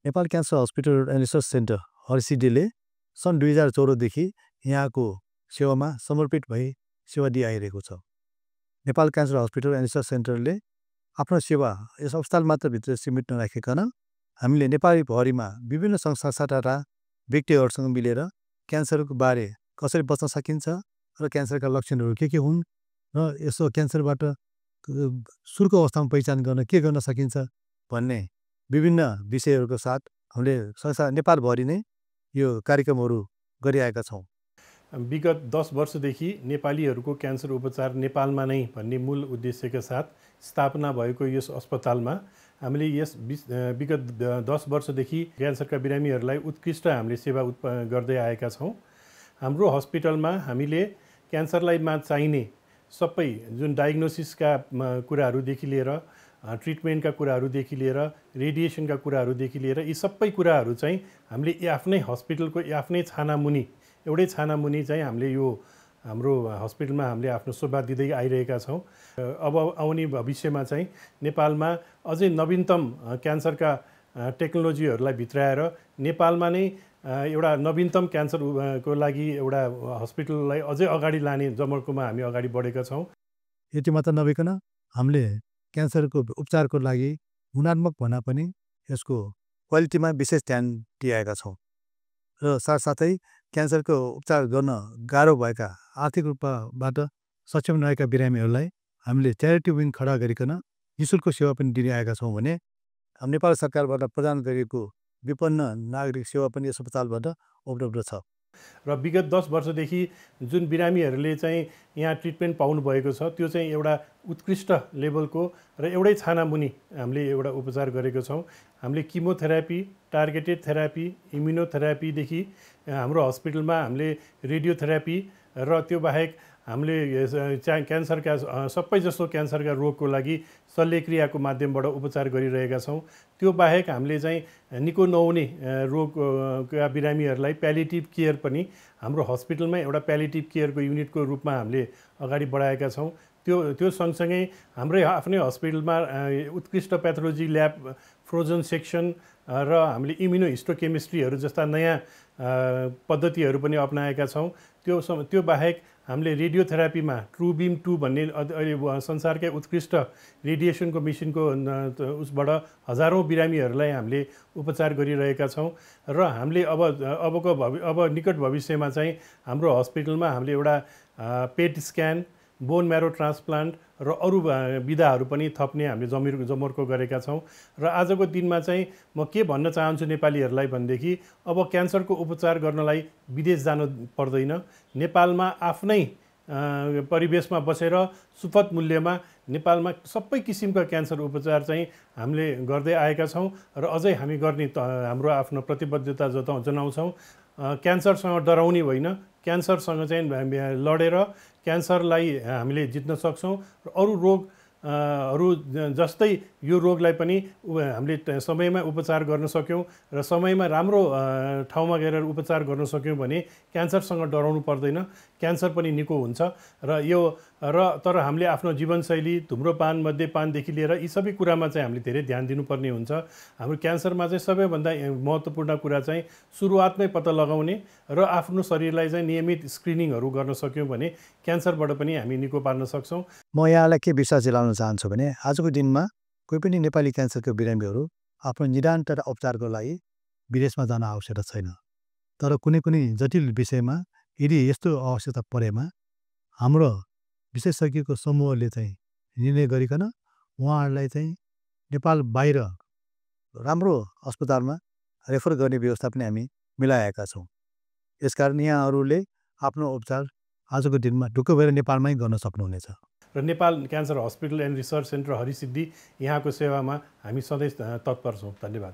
Nepal cancer hospital and research centre हरिसिडीले सन् 2014 देखि यहाँको सेवामा समर्पित भई सेवा दिइआइरहेको छ। Nepal cancer hospital and research सेन्टरले आफ्नो सेवा यस अस्पताल मात्रभित्र सीमित नराखिकन हामीले नेपाली भरिमा विभिन्न संस्था र व्यक्तिहरूसँग मिलेर क्यान्सरको बारे कसरी बच्न सकिन्छ र क्यान्सरका लक्षणहरू के हुन् र यसो क्यान्सरबाट सुरुको अवस्थामा पहिचान गर्न के गर्न सकिन्छ भन्ने विभिन्न विषयहरूको साथ हामीले संसार नेपालभरि नै यो कार्यक्रमहरू गरिआएका छौँ। विगत 10 वर्षदेखि नेपालीहरूको क्यान्सर उपचार नेपालमा नै भन्ने मूल उद्देश्यका साथ स्थापना भएको यस अस्पतालमा हामीले यस विगत 10 वर्षदेखि क्यान्सरका बिरामीहरूलाई उत्कृष्ट हामीले सेवा गर्दै आएका छौँ। हाम्रो हस्पिटलमा हामीले क्यान्सरलाई चाहिने सबै जुन डायग्नोसिसका कुराहरूदेखि लिएर ट्रिटमेन्टका कुराहरूदेखि लिएर रेडिएसनका कुराहरूदेखि लिएर यी सबै कुराहरू चाहिँ हामीले आफ्नै हस्पिटलको आफ्नै छानामुनि एउटै छानामुनि चाहिँ हामीले यो हाम्रो हस्पिटलमा हामीले आफ्नो सेवा दिँदै आइरहेका छौँ। अब आउने भविष्यमा चाहिँ नेपालमा अझै नवीनतम क्यान्सरका टेक्नोलोजीहरूलाई भित्राएर नेपालमा नै एउटा नवीनतम क्यान्सरको लागि एउटा हस्पिटललाई अझै अगाडि लाने जमर्कोमा हामी अगाडि बढेका छौँ। यति मात्र नभइकन हामीले क्यान्सरको उपचारको लागि गुणात्मक भन्दा पनि यसको क्वालिटीमा विशेष ध्यान दिएका छौँ र साथसाथै क्यान्सरको उपचार गर्न गाह्रो भएका आर्थिक रूपबाट सक्षम नभएका बिरामीहरूलाई हामीले च्यारिटी विङ खडा गरिकन निःशुल्क सेवा पनि दिइरहेका छौँ भने नेपाल सरकारबाट प्रदान गरिएको विपन्न नागरिक सेवा पनि यस अस्पतालबाट उपलब्ध छ। र विगत 10 वर्षदेखि जुन बिरामीहरूले चाहिँ यहाँ ट्रिटमेन्ट पाउनुभएको छ त्यो चाहिँ एउटा उत्कृष्ट लेभलको र एउटै छानामुनि हामीले एउटा उपचार गरेको छौँ। हामीले किमोथेरापी, टार्गेटेड थेरापी, इम्युनोथेरापीदेखि हाम्रो हस्पिटलमा हामीले रेडियोथेरापी र त्यो बाहेक हामीले क्यान्सरका सबै जसो क्यान्सरका रोगको लागि शल्यक्रियाको माध्यमबाट उपचार गरिरहेका छौँ। त्यो बाहेक हामीले चाहिँ निको नहुने रोगका बिरामीहरूलाई प्यालिएटिभ केयर पनि हाम्रो हस्पिटलमै एउटा प्यालिएटिभ केयरको युनिटको रूपमा हामीले अगाडि बढाएका छौँ। त्यो सँगसँगै हाम्रै आफ्नै हस्पिटलमा उत्कृष्ट प्याथोलोजी ल्याब, फ्रोजन सेक्सन र हामीले इम्युनोहिस्टोकेमिस्ट्रीहरू जस्ता नयाँ पद्धतिहरू पनि अपनाएका छौँ। त्यो बाहेक हामीले रेडियोथेरापीमा ट्रुबिम 2 भन्ने अहिले संसारकै उत्कृष्ट रेडिएसनको मेसिनको उसबाट हजारौँ बिरामीहरूलाई हामीले उपचार गरिरहेका छौँ र हामीले अब निकट भविष्यमा चाहिँ हाम्रो हस्पिटलमा हामीले एउटा पेट स्क्यान, बोन म्यारो ट्रान्सप्लान्ट र अरू विधाहरू पनि थप्ने हामीले जमर्को गरेका छौँ। र आजको दिनमा चाहिँ म के भन्न चाहन्छु नेपालीहरूलाई भनेदेखि अब क्यान्सरको उपचार गर्नलाई विदेश जानु पर्दैन। नेपालमा आफ्नै परिवेशमा बसेर सुपथ मूल्यमा नेपालमा सबै किसिमका क्यान्सर उपचार चाहिँ हामीले गर्दै आएका छौँ र अझै हामी गर्ने हाम्रो आफ्नो प्रतिबद्धता जनाउँछौँ। क्यान्सरसँग डराउने होइन, क्यान्सरसँग चाहिँ लडेर क्यान्सरलाई हामीले जित्न सक्छौँ र अरू जस्तै यो रोगलाई पनि हामीले समयमा उपचार गर्न सक्यौँ र समयमा राम्रो ठाउँमा गएर उपचार गर्न सक्यौँ भने क्यान्सरसँग डराउनु पर्दैन, क्यान्सर पनि निको हुन्छ। तर हामीले आफ्नो जीवनशैली, धुम्रपान, मद्यपानदेखि लिएर यी सबै कुरामा चाहिँ हामीले धेरै ध्यान दिनुपर्ने हुन्छ। हाम्रो क्यान्सरमा चाहिँ सबैभन्दा महत्त्वपूर्ण कुरा चाहिँ सुरुवातमै पत्ता लगाउने र आफ्नो शरीरलाई चाहिँ नियमित स्क्रिनिङहरू गर्न सक्यौँ भने क्यान्सरबाट पनि हामी निको पार्न सक्छौँ। म यहाँलाई के विश्वास दिलाउन चाहन्छु भने आजको दिनमा कोही पनि नेपाली क्यान्सरको बिरामीहरू आफ्नो निदान तथा उपचारको लागि विदेशमा जान आवश्यकता छैन। तर कुनै जटिल विषयमा यदि यस्तो आवश्यकता परेमा हाम्रो विशेषज्ञको समूहले चाहिँ निर्णय गरिकन उहाँहरूलाई चाहिँ नेपाल बाहिर राम्रो अस्पतालमा रेफर गर्ने व्यवस्था पनि हामी मिलाएका छौँ। यसकारण यहाँहरूले आफ्नो उपचार आजको दिनमा ढुक्क भएर नेपालमै गर्न सक्नुहुनेछ। र Nepal cancer hospital and research centre Harisiddhi यहाँको सेवामा हामी सधैँ तत्पर छौँ। धन्यवाद।